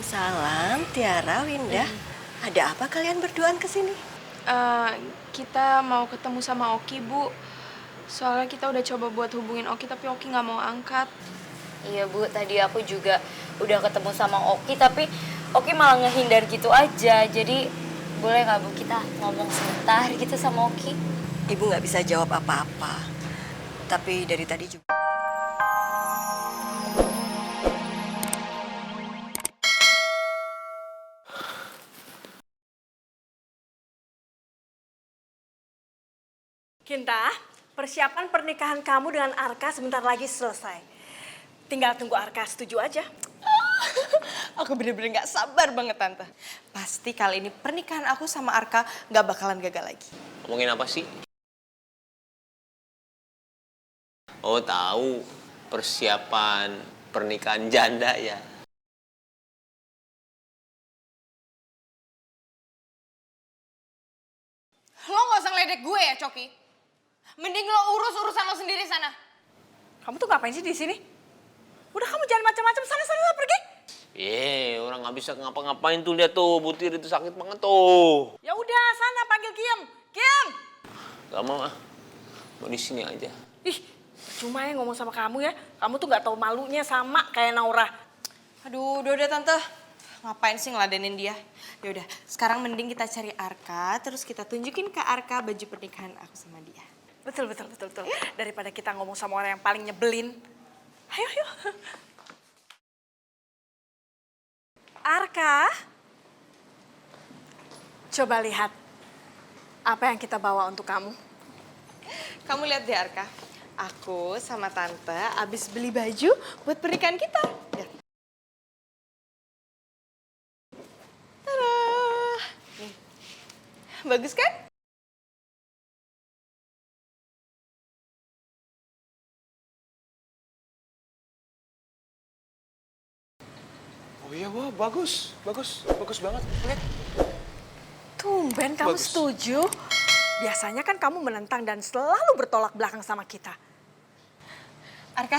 Waalaikumsalam, Tiara, Winda. Ada apa kalian berduaan ke sini? Kita mau ketemu sama Oki, Bu. Soalnya kita udah coba buat hubungin Oki, tapi Oki nggak mau angkat. Iya Bu, tadi aku juga udah ketemu sama Oki, tapi Oki malah ngehindar gitu aja. Jadi boleh nggak Bu kita ngomong sebentar gitu sama Oki? Ibu nggak bisa jawab apa-apa. Tapi dari tadi juga... Kinta, persiapan pernikahan kamu dengan Arka sebentar lagi selesai. Tinggal tunggu Arka setuju aja. Aku bener-bener gak sabar banget, Tante. Pasti kali ini pernikahan aku sama Arka gak bakalan gagal lagi. Ngomongin apa sih? Oh, tahu. Persiapan pernikahan janda ya. Lo gak usah ngeledek gue ya, Coki. Mending lo urus urusan lo sendiri sana. Kamu tuh ngapain sih di sini? Udah kamu jangan macam-macam, sana pergi. Orang nggak bisa ngapa-ngapain tuh, lihat tuh, butir itu sakit banget tuh. Ya udah, sana panggil Kiem. Kiem! Gak mau ah, mau di sini aja. Ih, cuma ya ngomong sama kamu ya. Kamu tuh gak tahu malunya sama kayak Naura. Aduh, udah Tante. Ngapain sih ngeladenin dia? Yaudah, sekarang mending kita cari Arka, terus kita tunjukin ke Arka baju pernikahan aku sama dia. Betul. Daripada kita ngomong sama orang yang paling nyebelin. Ayo. Arka, coba lihat apa yang kita bawa untuk kamu. Kamu lihat deh Arka, aku sama Tante abis beli baju buat pernikahan kita. Lihat. Tada! Nih. Bagus kan? Oh iya, wah bagus banget. Lihat. Tumben kamu Bagus. setuju. Biasanya kan kamu menentang dan selalu bertolak belakang sama kita. Arka,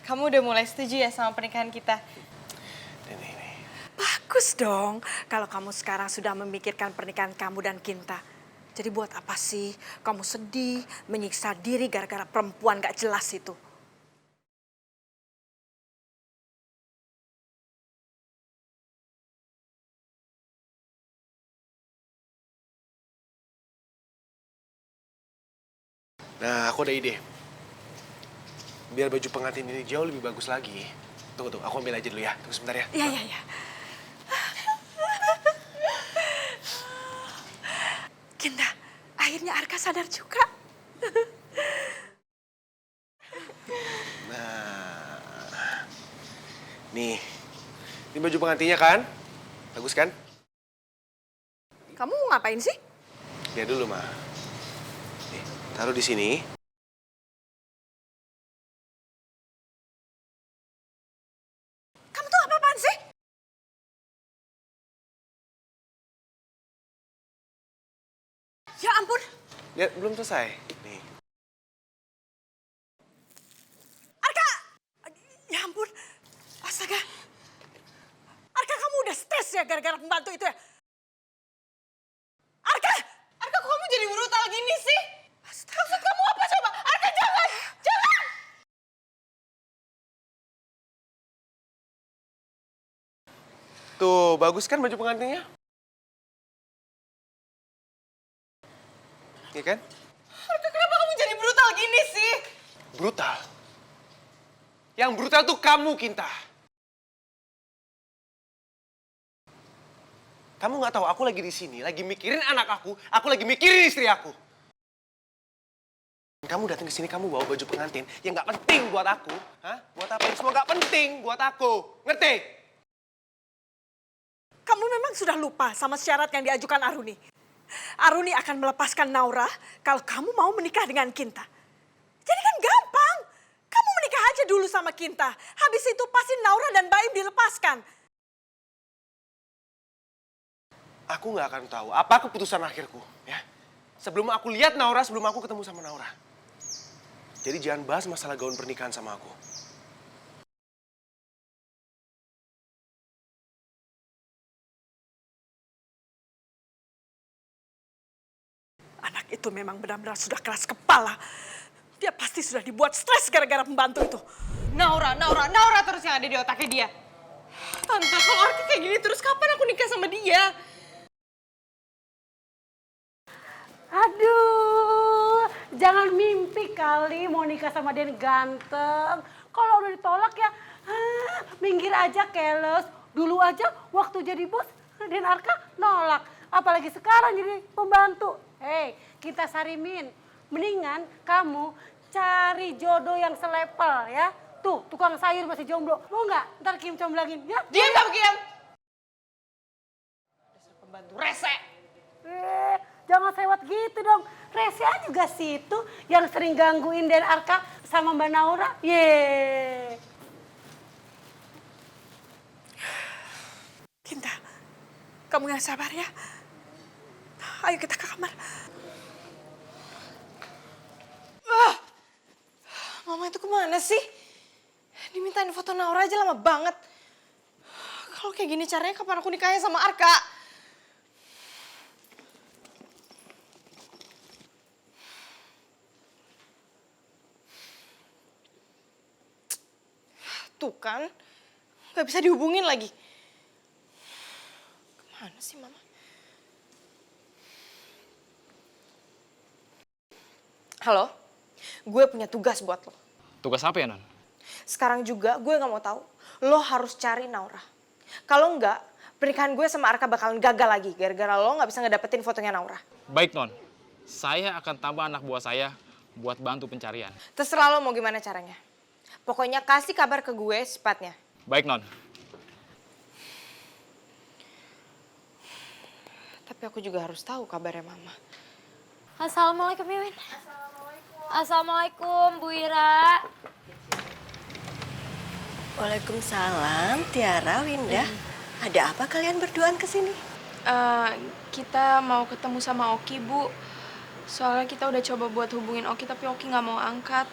kamu udah mulai setuju ya sama pernikahan kita? Ini. Bagus dong kalau kamu sekarang sudah memikirkan pernikahan kamu dan Kinta. Jadi buat apa sih kamu sedih, menyiksa diri gara-gara perempuan gak jelas itu? Nah, aku ada ide. Biar baju pengantin ini jauh lebih bagus lagi. Tunggu, aku ambil aja dulu ya. Tunggu sebentar ya. Iya. Kinta, akhirnya Arka sadar juga. Nah, nih. Ini baju pengantinnya kan? Bagus kan? Kamu mau ngapain sih? Lihat dulu, Ma. Nih, taruh di sini. Kamu tuh apa-apaan sih? Ya ampun, Lihat, belum selesai. Nih. Arka! Ya ampun, astaga. Arka, kamu udah stres ya gara-gara pembantu itu ya? Arka! Arka, kok kamu jadi brutal gini sih? Astaga. Maksud kamu apa coba? Arka, jangan! Jangan! Tuh, bagus kan baju pengantinnya? Iya kan? Arka, kenapa kamu jadi brutal gini sih? Brutal. Yang brutal tuh kamu, Kinta. Kamu nggak tahu aku lagi di sini, lagi mikirin anak aku lagi mikirin istri aku. Kamu datang ke sini, kamu bawa baju pengantin yang nggak penting buat aku, hah? Buat apa? Ini semua nggak penting buat aku, ngerti? Kamu memang sudah lupa sama syarat yang diajukan Aruni. Aruni akan melepaskan Naura kalau kamu mau menikah dengan Kinta. Jadi kan gampang. Kamu menikah aja dulu sama Kinta. Habis itu pasti Naura dan Baim dilepaskan. Aku nggak akan tahu apa keputusan akhirku, ya. Sebelum aku lihat Naura, sebelum aku ketemu sama Naura. Jadi jangan bahas masalah gaun pernikahan sama aku. itu memang benar-benar sudah keras kepala. Dia pasti sudah dibuat stres gara-gara pembantu itu. Naura terus yang ada di otaknya dia. Tante, kalau Arka kayak gini terus kapan aku nikah sama dia? Aduh, jangan mimpi kali mau nikah sama Den ganteng. Kalau udah ditolak ya, minggir aja keles. Dulu aja waktu jadi bos, Den Arka nolak. Apalagi sekarang jadi pembantu. Hei, kita Sarimin, mendingan kamu cari jodoh yang selepel ya. Tuh, tukang sayur masih jomblo. Mau nggak? Ntar Kim comblangin ya. Diam kamu, Kim! Dasar pembantu rese! Jangan sewot gitu dong. Resa juga situ yang sering gangguin Den Arka sama Mbak Naura. Yeay. Kinta, kamu yang sabar ya. Ayo kita ke kamar. Mama itu kemana sih? Dimintain foto Naura aja lama banget. Kalau kayak gini caranya kapan aku nikahnya sama Arka? Tuh kan, gak bisa dihubungin lagi. Kemana sih Mama? Halo, gue punya tugas buat lo. Tugas apa ya, Non? Sekarang juga gue gak mau tahu. Lo harus cari Naura. Kalau enggak, pernikahan gue sama Arka bakalan gagal lagi. Gara-gara lo gak bisa ngedapetin fotonya Naura. Baik, Non. Saya akan tambah anak buah saya buat bantu pencarian. Terserah lo mau gimana caranya. Pokoknya kasih kabar ke gue secepatnya. Baik, Non. Tapi aku juga harus tahu kabarnya Mama. Assalamualaikum, Mimin. Assalamualaikum, Bu Ira. Waalaikumsalam, Tiara, Winda. Ada apa kalian berduaan kesini? Kita mau ketemu sama Oki, Bu. Soalnya kita udah coba buat hubungin Oki, tapi Oki nggak mau angkat.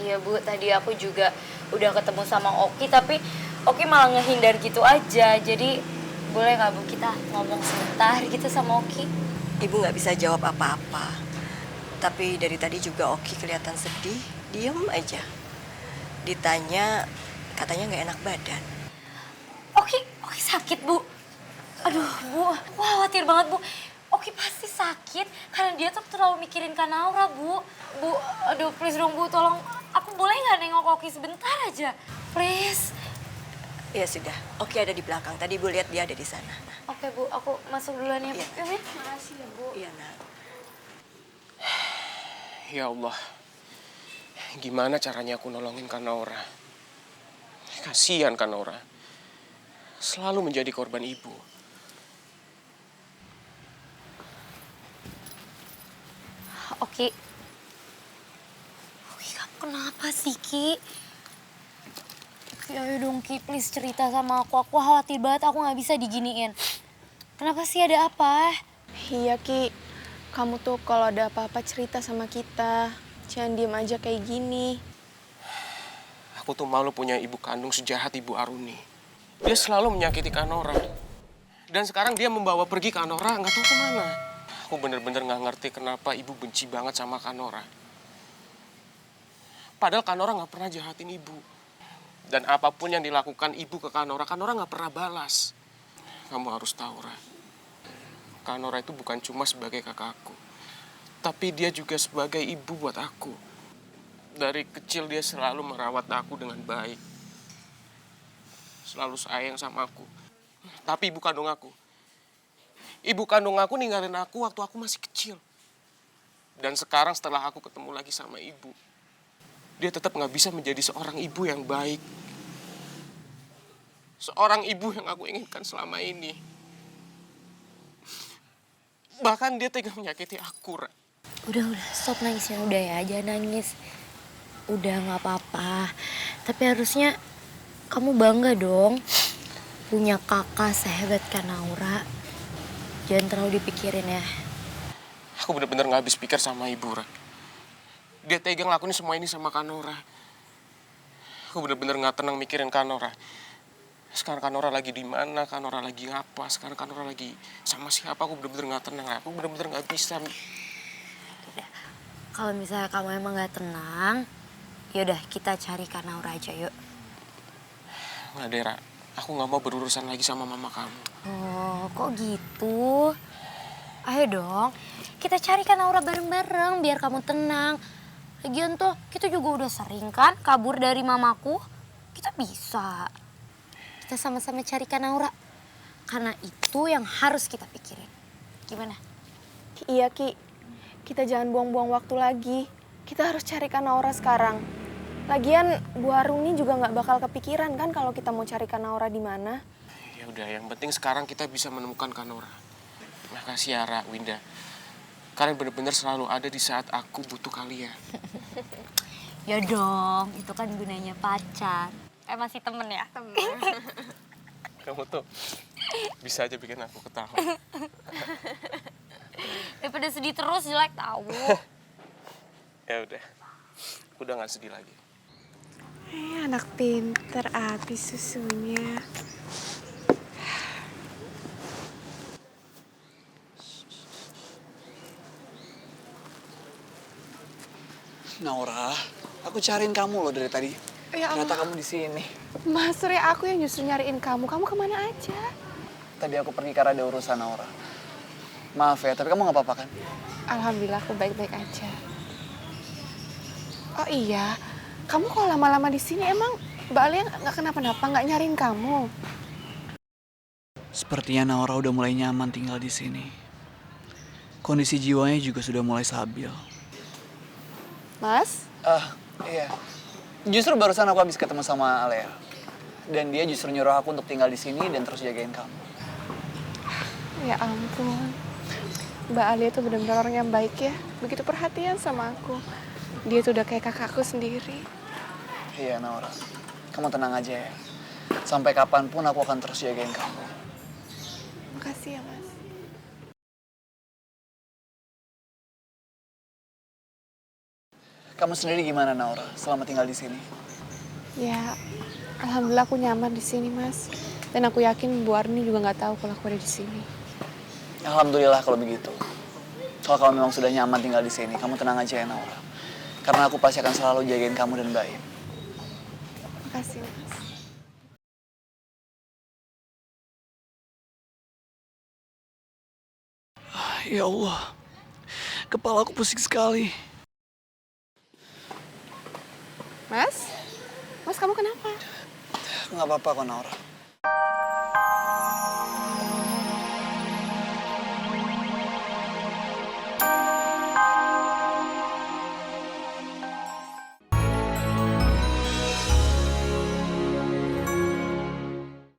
Iya, Bu. Tadi aku juga udah ketemu sama Oki, tapi Oki malah ngehindar gitu aja. Jadi, boleh nggak, Bu, kita ngomong sebentar gitu sama Oki? Ibu nggak bisa jawab apa-apa. Tapi dari tadi juga Oki kelihatan sedih, diem aja. Ditanya, katanya nggak enak badan. Oki sakit, Bu. Aduh, Bu. Aku khawatir banget, Bu. Oki pasti sakit karena dia tuh terlalu mikirin Kak Naura, Bu. Bu, aduh please dong, Bu. Tolong, aku boleh nggak nengok Oki sebentar aja? Please. Ya sudah, Oki ada di belakang. Tadi Ibu lihat dia ada di sana. Oke, Bu. Aku masuk duluan ya, Bu. Iya. Mimin, makasih ya, Bu. Iya, Nak. Ya Allah, gimana caranya aku nolongin Kak Naura? Kasihan Kak Naura, selalu menjadi korban ibu. Oki. Oki, kamu kenapa sih, Ki? Ki, ayo dong, Ki. Please cerita sama aku. Aku khawatir banget aku nggak bisa diginiin. Kenapa sih, ada apa? Iya, Ki. Kamu tuh kalau ada apa-apa cerita sama kita. Jangan diem aja kayak gini. Aku tuh malu punya ibu kandung sejahat Ibu Aruni. Dia selalu menyakiti Kak Naura. Dan sekarang dia membawa pergi Kak Naura, nggak tahu kemana. Aku bener-bener nggak ngerti kenapa ibu benci banget sama Kak Naura. Padahal Kak Naura nggak pernah jahatin ibu. Dan apapun yang dilakukan ibu ke Kak Naura nggak pernah balas. Kamu harus tahu, Ra. Kak Naura itu bukan cuma sebagai kakakku. Tapi dia juga sebagai ibu buat aku. Dari kecil dia selalu merawat aku dengan baik. Selalu sayang sama aku. Tapi ibu kandung aku ninggalin aku waktu aku masih kecil. Dan sekarang setelah aku ketemu lagi sama ibu, dia tetap gak bisa menjadi seorang ibu yang baik. Seorang ibu yang aku inginkan selama ini. Bahkan dia tega menyakiti aku, Ra. Udah, stop nangisnya. Udah ya, jangan nangis. Udah, nggak apa-apa. Tapi harusnya kamu bangga dong. Punya kakak sehebat Kak Naura. Jangan terlalu dipikirin ya. Aku bener-bener gak habis pikir sama ibu, Ra. Dia tega ngelakuin semua ini sama Kak Naura. Aku bener-bener gak tenang mikirin Kak Naura. Sekarang Kak Naura lagi di mana? Kak Naura lagi ngapa? Sekarang Kak Naura lagi sama siapa? Aku bener-bener gak tenang. Aku bener-bener gak bisa. Kalau misalnya kamu emang gak tenang, yaudah kita cari Kak Naura aja yuk. Nggak, Dera. Aku nggak mau berurusan lagi sama mama kamu. Oh, kok gitu? Ayo dong, kita cari Kak Naura bareng-bareng biar kamu tenang. Lagian tuh, kita juga udah sering kan kabur dari mamaku. Kita bisa. Kita sama-sama cari Kak Naura. Karena itu yang harus kita pikirin. Gimana? Iya, Ki. Kita jangan buang-buang waktu lagi. Kita harus cari Kak Naura sekarang. Lagian Bu Aruni juga nggak bakal kepikiran kan kalau kita mau cari Kak Naura di mana. Ya udah, yang penting sekarang kita bisa menemukan Kanora. Makasih ya, Ra, Winda. Kalian benar-benar selalu ada di saat aku butuh kalian. Ya dong, itu kan gunanya pacar. Masih temen ya? Temen. Kamu tuh bisa aja bikin aku ketawa. Daripada sedih terus jelek tahu. Ya udah nggak sedih lagi. Anak pinter habis susunya. Naura, aku cariin kamu loh dari tadi. Ya Ternyata Allah. kamu di sini. Mas Surya, aku yang justru nyariin kamu. Kamu kemana aja? Tadi aku pergi karena ada urusan Naura. Maaf ya, tapi kamu nggak apa-apa kan? Alhamdulillah aku baik-baik aja. Oh iya, kamu kalau lama-lama di sini emang Mbak Alia nggak kenapa-napa, nggak nyariin kamu? Sepertinya Naura udah mulai nyaman tinggal di sini. Kondisi jiwanya juga sudah mulai stabil. Mas? Iya. Justru barusan aku habis ketemu sama Alea. Dan dia justru nyuruh aku untuk tinggal di sini dan terus jagain kamu. Ya ampun, Mbak Alia tuh benar-benar orang yang baik ya. Begitu perhatian sama aku. Dia tuh udah kayak kakakku sendiri. Iya, Naura. Kamu tenang aja ya. Sampai kapanpun aku akan terus jagain kamu. Makasih ya, Mas. Kamu sendiri gimana, Naura, selama tinggal di sini? Ya, alhamdulillah aku nyaman di sini, Mas. Dan aku yakin Bu Arni juga nggak tahu kalau aku ada di sini. Alhamdulillah kalau begitu. Kalau kamu memang sudah nyaman tinggal di sini, kamu tenang aja ya, Naura. Karena aku pasti akan selalu jagain kamu dan Baim. Makasih, Mas. Ya Allah, kepala aku pusing sekali. Mas? Mas, kamu kenapa? Nggak apa-apa kok, Naura.